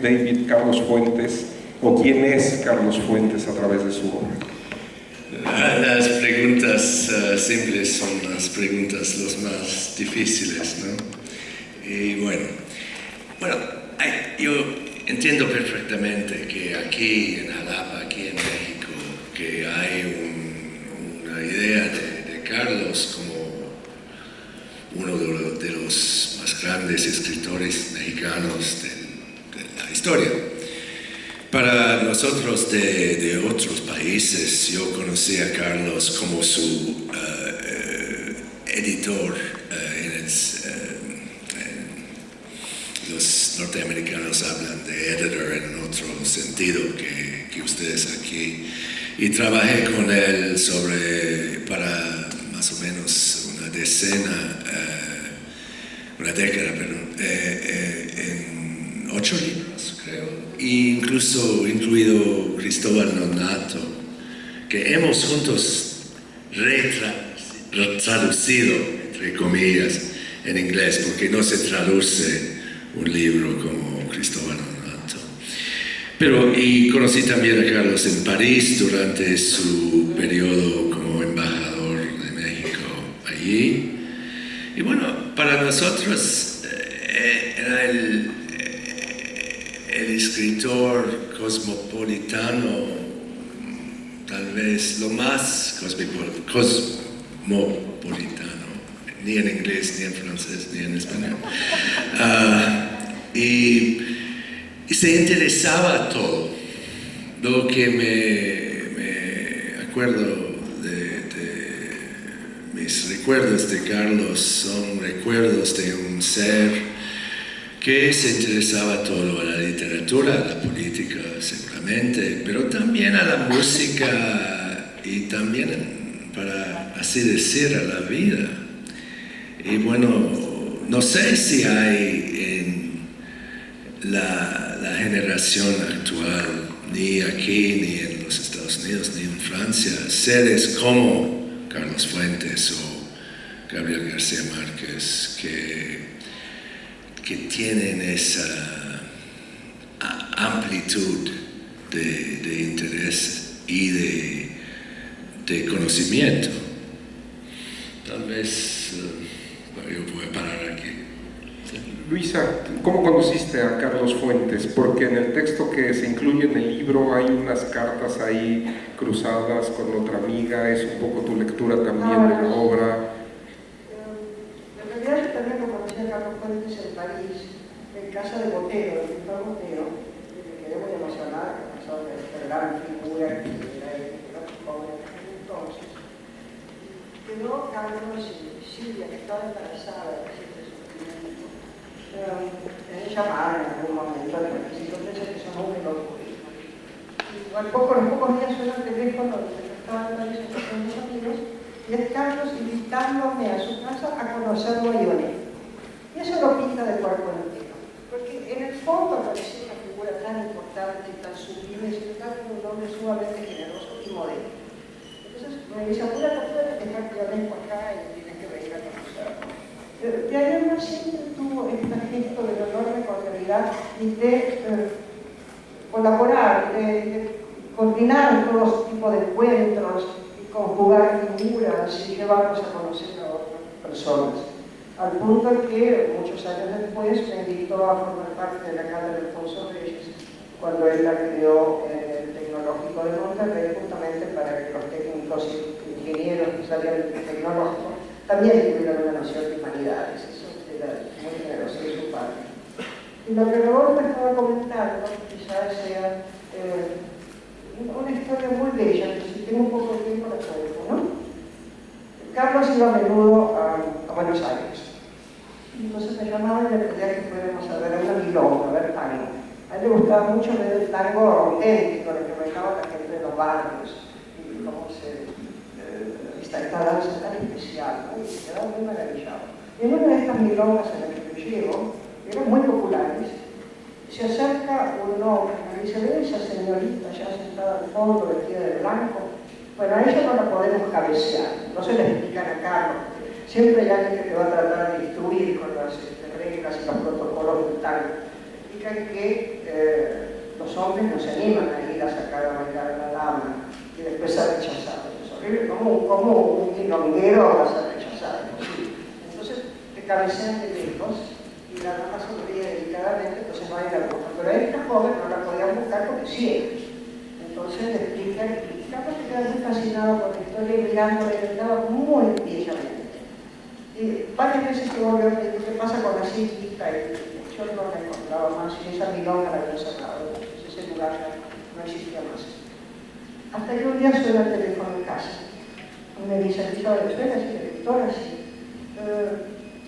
David Carlos Fuentes, o quién es Carlos Fuentes a través de su obra? Las preguntas simples son las preguntas los más difíciles, ¿no? Y bueno, yo entiendo perfectamente que aquí en Jalapa, aquí en México, que hay una idea de Carlos como uno de los más grandes escritores mexicanos de la historia. Para nosotros de otros países, yo conocí a Carlos como su editor. Los norteamericanos hablan de editor en otro sentido que ustedes aquí. Y trabajé con él para más o menos una década, en 8 libros, creo. Incluso incluido Cristóbal Nonato, que hemos juntos traducido, entre comillas, en inglés, porque no se traduce un libro como Cristóbal Nonato. Y conocí también a Carlos en París durante su periodo como embajador de México allí. Y bueno, para nosotros era el escritor cosmopolitano, tal vez lo más cosmopolitano, ni en inglés, ni en francés, ni en español. Y se interesaba a todo. Lo que me acuerdo de mis recuerdos de Carlos son recuerdos de un ser que se interesaba a todo, a la literatura, a la política seguramente, pero también a la música y también, para así decir, a la vida. Y bueno, no sé si hay en la generación actual, ni aquí, ni en los Estados Unidos, ni en Francia, seres como Carlos Fuentes o Gabriel García Márquez que tienen esa amplitud de interés y de conocimiento. Tal vez yo voy a parar aquí. Luisa, ¿cómo conociste a Carlos Fuentes? Porque en el texto que se incluye en el libro hay unas cartas ahí cruzadas con otra amiga, es un poco tu lectura también de la obra. En realidad yo también lo conocí a Carlos Fuentes en París, en casa de Botero, el pintor Botero, y me quedé muy emocionada, que pasó de esta gran figura que era joven entonces. Quedó Carlos y Silvia, que estaba embarazada, me llamaron en algún momento al principio, pensé que son muy locos. Y los pocos días suena el teléfono donde estaban en París con mis amigos, y es Carlos invitándome a su casa a conocer Bayonne. Y eso lo pinta de cuerpo entero. Porque en el fondo parecía una figura tan importante y tan sublime, y sin embargo un hombre sumamente generoso y modesto. Entonces me dice, apúrate, dejar que yo vengo acá y tienes que venir a conocerlo. De Ariana siempre tuvo este gesto de enorme cordialidad y de colaborar, de coordinar todo tipo de encuentros y conjugar figuras y llevarnos a conocer a otras personas. Al punto que muchos años después me invitó a formar parte de la Cátedra de Alfonso Reyes cuando él la creó en el Tecnológico de Monterrey, justamente para que los técnicos y ingenieros que salían del tecnológico también tuvieron una noción de humanidades. Eso era muy generoso de su parte. Y lo que Rodolfo me estaba comentando, quizás sea una historia muy bella, que si tengo un poco de tiempo la cuento, ¿no? Carlos iba a menudo a Buenos Aires. Entonces me llamaban y le pedía que fuéramos a ver una milonga, a ver tango. A él le gustaba mucho ver el tango auténtico, el que bailaba la gente de los barrios, y cómo esta danza tan especial, ¿no? Y se quedaba muy maravillado. En una de estas milongas en las que yo llego, eran muy populares, se acerca un hombre y me dice, ¿ve esa señorita ya sentada al fondo, vestida de blanco? Bueno, a ella no la podemos cabecear, no se le explican a Carlos. Siempre hay alguien que te va a tratar de instruir con las reglas y los protocolos del tango. Explican que muchos hombres no se animan a ir a sacar a bailar a la dama y después ser rechazado. Es horrible, como un milonguero va a ser rechazado. Entonces te cabecean de lejos y la dama sonríe delicadamente, entonces no hay la boca. Pero a esta joven no la podían buscar porque ciega. Entonces le explican, y Carlos se queda muy fascinado con la historia y mirándola, le daba muy bellamente. Y varias veces que volvió a pedir qué pasa con la cita, y yo no la encontraba más, y esa milonga la había cerrado, entonces ese lugar ya no existía más. Hasta que un día suena el teléfono en casa, y me dice, Elizabeth, ¿usted es directora? Sí.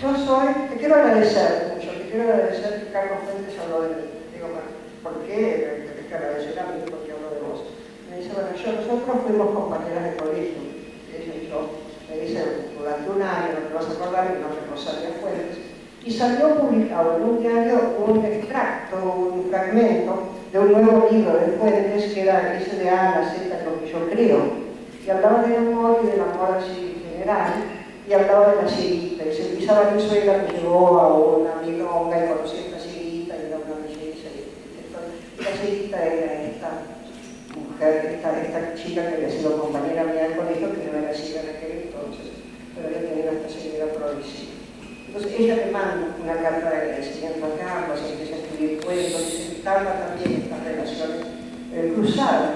Yo soy, te quiero agradecer mucho, te quiero agradecer que Carlos Fuentes habló de mí. Digo, bueno, ¿por qué? Te tenés que agradecer a mí porque hablo de vos. Me dice, bueno, nosotros fuimos compañeras de colegio, ella y yo. Me dice, durante un año, no te vas a acordar, mi nombre es Rosalia Fuentes, y salió publicado en un diario un extracto, un fragmento de un nuevo libro de Fuentes que era ese de A a la Z, lo que yo creo, y hablaba del amor y del amor así en general, y hablaba de la cieguita, y se Isa Valenzuela me llevó a una milonga y conocí a esta cieguita, y era una belleza, y la cieguita era esta mujer, esta chica que había sido compañera mía del colegio, que no era ciega en aquel entonces, pero había tenido esta ceguera progresiva. Entonces ella me manda una carta de agradecimiento a Carlos, y empieza a escribir cuentos, y se instala también estas relaciones cruzadas.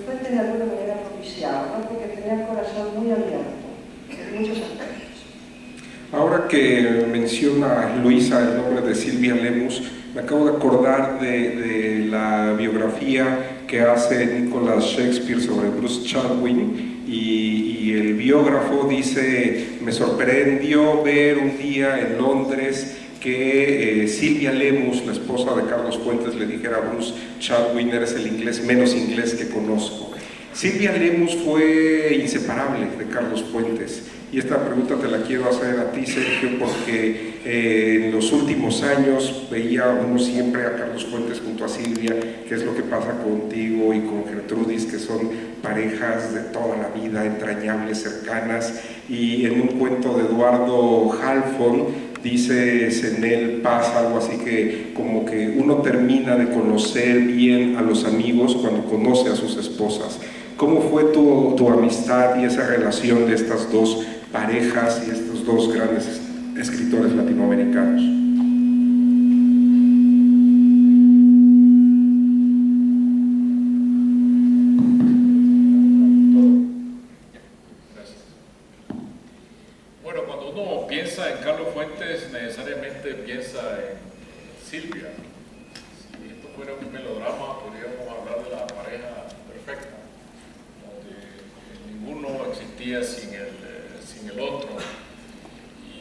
Fuentes de alguna manera propiciaba, ¿no? Porque tenía el corazón muy abierto en muchos aspectos. Ahora que menciona Luisa el nombre de Silvia Lemus, me acabo de acordar de la biografía que hace Nicholas Shakespeare sobre Bruce Chatwin, y el biógrafo dice: me sorprendió ver un día en Londres que Silvia Lemus, la esposa de Carlos Fuentes, le dijera a Bruce Chatwin: eres el inglés menos inglés que conozco. Silvia Lemus fue inseparable de Carlos Fuentes, y esta pregunta te la quiero hacer a ti, Sergio, porque en los últimos años veía uno siempre a Carlos Fuentes junto a Silvia. ¿Qué es lo que pasa contigo y con Gertrudis, que son parejas de toda la vida, entrañables, cercanas? Y en un cuento de Eduardo Halfon dice Zenel Paz algo así que como que uno termina de conocer bien a los amigos cuando conoce a sus esposas. ¿Cómo fue tu amistad y esa relación de estas dos parejas y estos dos grandes escritores latinoamericanos? Gracias. Bueno, cuando uno piensa en Carlos Fuentes, necesariamente piensa en Silvia. Si esto fuera un melodrama, podríamos hablar de la pareja perfecta, donde ninguno existía sin el otro.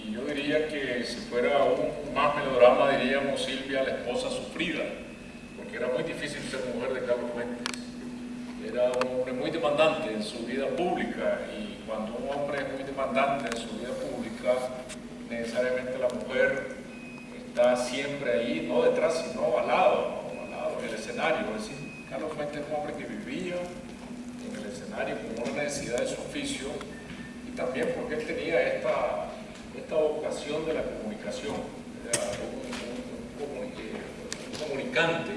Y yo diría que si fuera un más melodrama, diríamos Silvia, la esposa sufrida, porque era muy difícil ser mujer de Carlos Fuentes. Era un hombre muy demandante en su vida pública, y cuando un hombre es muy demandante en su vida pública, necesariamente la mujer está siempre ahí, no detrás, sino al lado en el escenario. Es decir, Carlos Fuentes es un hombre que vivía en el escenario como una necesidad de su oficio, y también porque él tenía esta vocación de la comunicación. Era un comunicante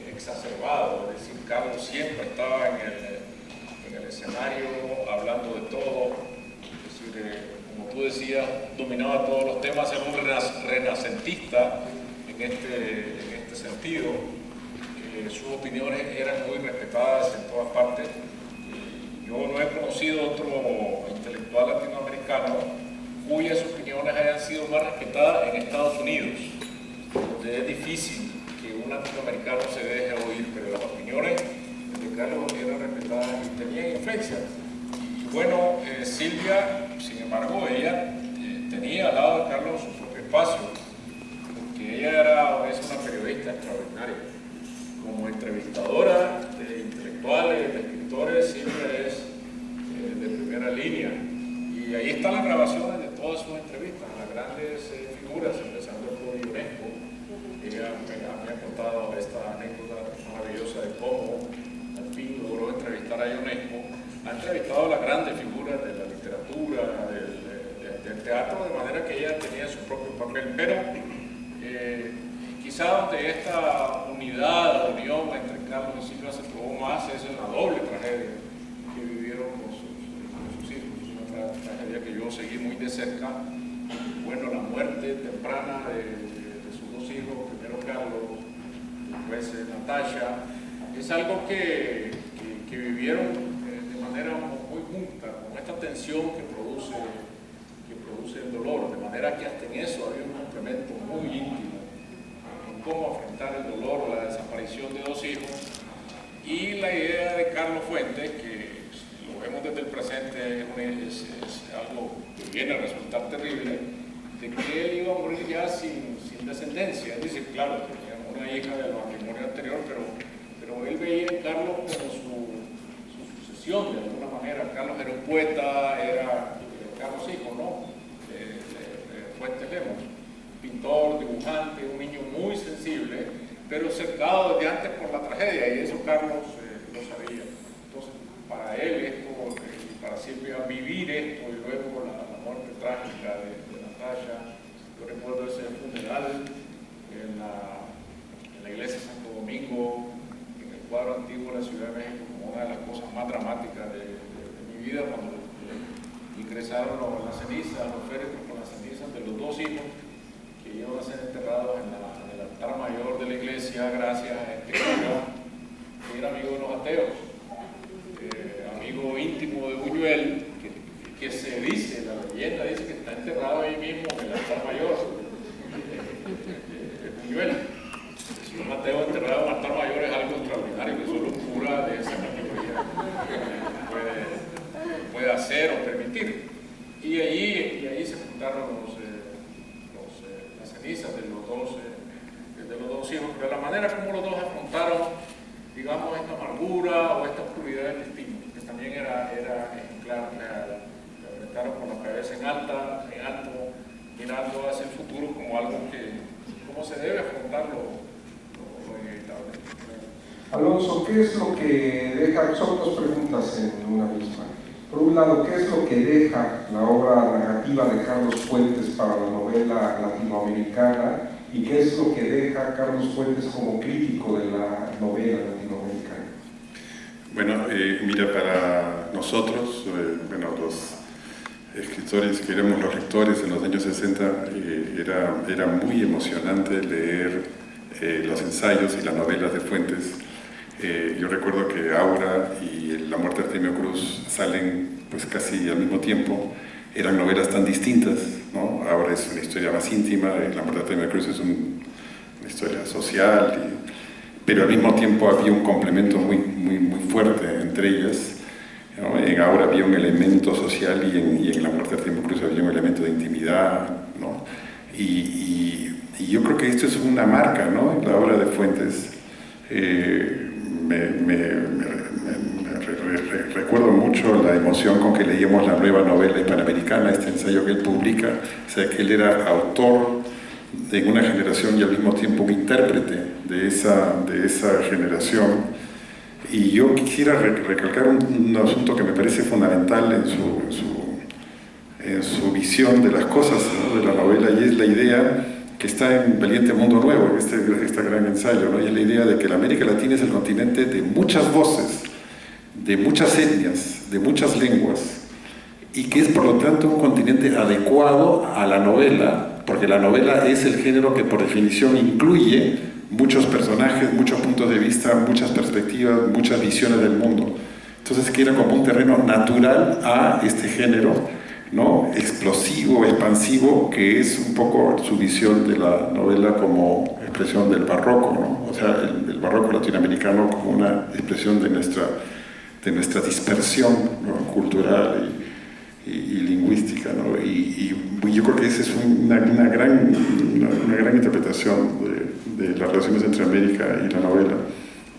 exacerbado, es decir, Carlos siempre estaba en el escenario hablando de todo, es decir, como tú decías, dominaba todos los temas, era un renacentista en este sentido. Sus opiniones eran muy respetadas en todas partes. Yo no he conocido otro intelectual latinoamericano cuyas opiniones hayan sido más respetadas en Estados Unidos, donde es difícil que un latinoamericano se deje oír, pero las opiniones de Carlos eran respetadas y tenían influencia. Y bueno, Silvia, sin embargo, ella tenía al lado de Carlos su propio espacio, porque ella es una periodista extraordinaria. Como entrevistadora de intelectuales, de escritores, Silvia es de primera línea. Y ahí están las grabaciones de todas sus entrevistas, las grandes figuras, empezando por Ionesco. Ella me ha contado esta anécdota maravillosa de cómo al fin logró entrevistar a Ionesco. Ha entrevistado a las grandes figuras de la literatura, del teatro, de manera que ella tenía su propio papel. Pero quizá donde esta unidad, unión entre Carlos y Silvia se probó más es en la doble tragedia que vivieron con sus hijos. Una tragedia que yo seguí muy de cerca. Bueno, la muerte temprana de sus dos hijos, primero Carlos, después Natasha, es algo que vivieron de manera muy junta, con esta tensión que produce el dolor, de manera que hasta en eso había un complemento muy íntimo en cómo afrontar el dolor o la desaparición de dos hijos. Y la idea de Carlos Fuentes, que lo vemos desde el presente, es algo que viene a resultar terrible, de que él iba a morir ya sin descendencia. Es decir, claro, tenía una hija del matrimonio anterior, pero él veía en Carlos como su sucesión de alguna manera. Carlos era un poeta, era Carlos hijo, ¿no? Fuentes Lemos, pintor, dibujante, un niño muy sensible, pero cercado desde antes por la tragedia, y eso Carlos lo sabía. Entonces, para él esto, para Silvia vivir esto, y luego la muerte trágica de Natasha, yo recuerdo ese funeral en la iglesia de Santo Domingo, en el cuadro antiguo de la Ciudad de México, como una de las cosas más dramáticas de mi vida, cuando ingresaron las cenizas, los féretros con las cenizas de los dos hijos que iban a ser enterrados en el altar mayor de la iglesia, gracias a este cura que era amigo de los ateos, amigo íntimo de Buñuel, que se dice, la leyenda dice que está enterrado ahí mismo en el altar mayor de Buñuel. Si un ateo enterrado en el altar mayor es algo extraordinario, que solo un cura de esa categoría puede hacer o permitir. Y ahí se juntaron las cenizas de los dos hijos, pero la manera como los dos afrontaron, digamos, esta amargura o esta oscuridad del destino, que también era ejemplar, la enfrentaron con la cabeza en alto, mirando hacia el futuro como algo como se debe afrontar lo inevitable. Alonso, ¿qué es lo que deja? Son dos preguntas en una misma. Por un lado, ¿qué es lo que deja la obra narrativa de Carlos Fuentes para la novela latinoamericana? ¿Y qué es lo que deja Carlos Fuentes como crítico de la novela latinoamericana? Bueno, mira, para nosotros, los escritores que éramos los lectores en los años 60, era muy emocionante leer los ensayos y las novelas de Fuentes. Yo recuerdo que Aura y La muerte de Artemio Cruz salen pues casi al mismo tiempo. Eran novelas tan distintas, ¿no? Aura es una historia más íntima, La muerte de Artemio Cruz es una historia social, pero al mismo tiempo había un complemento muy fuerte entre ellas, ¿no? En Aura había un elemento social y en La muerte de Artemio Cruz había un elemento de intimidad, ¿no? Y yo creo que esto es una marca, ¿no? La obra de Fuentes. Recuerdo mucho la emoción con que leíamos la nueva novela hispanoamericana, este ensayo que él publica, o sea, que él era autor de una generación y al mismo tiempo un intérprete de esa generación. Y yo quisiera recalcar un asunto que me parece fundamental en su visión de las cosas, ¿no? De la novela, y es la idea que está en Valiente Mundo Nuevo, este gran ensayo, ¿no? Y es la idea de que la América Latina es el continente de muchas voces, de muchas etnias, de muchas lenguas, y que es por lo tanto un continente adecuado a la novela, porque la novela es el género que por definición incluye muchos personajes, muchos puntos de vista, muchas perspectivas, muchas visiones del mundo. Entonces que era como un terreno natural a este género, ¿no? Explosivo, expansivo, que es un poco su visión de la novela como expresión del barroco, ¿no? O sea, el barroco latinoamericano como una expresión de nuestra dispersión, ¿no? Cultural y lingüística, ¿no? Y yo creo que esa es una gran interpretación de las relaciones entre América y la novela.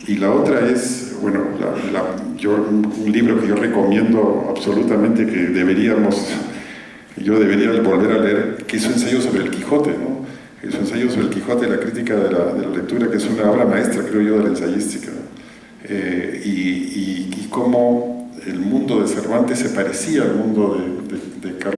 Y la otra es, bueno, un libro que yo recomiendo absolutamente, que yo debería volver a leer, que es un ensayo sobre el Quijote, ¿no? Es un ensayo sobre el Quijote, la crítica de la lectura, que es una obra maestra, creo yo, de la ensayística. Y cómo el mundo de Cervantes se parecía al mundo de Carlos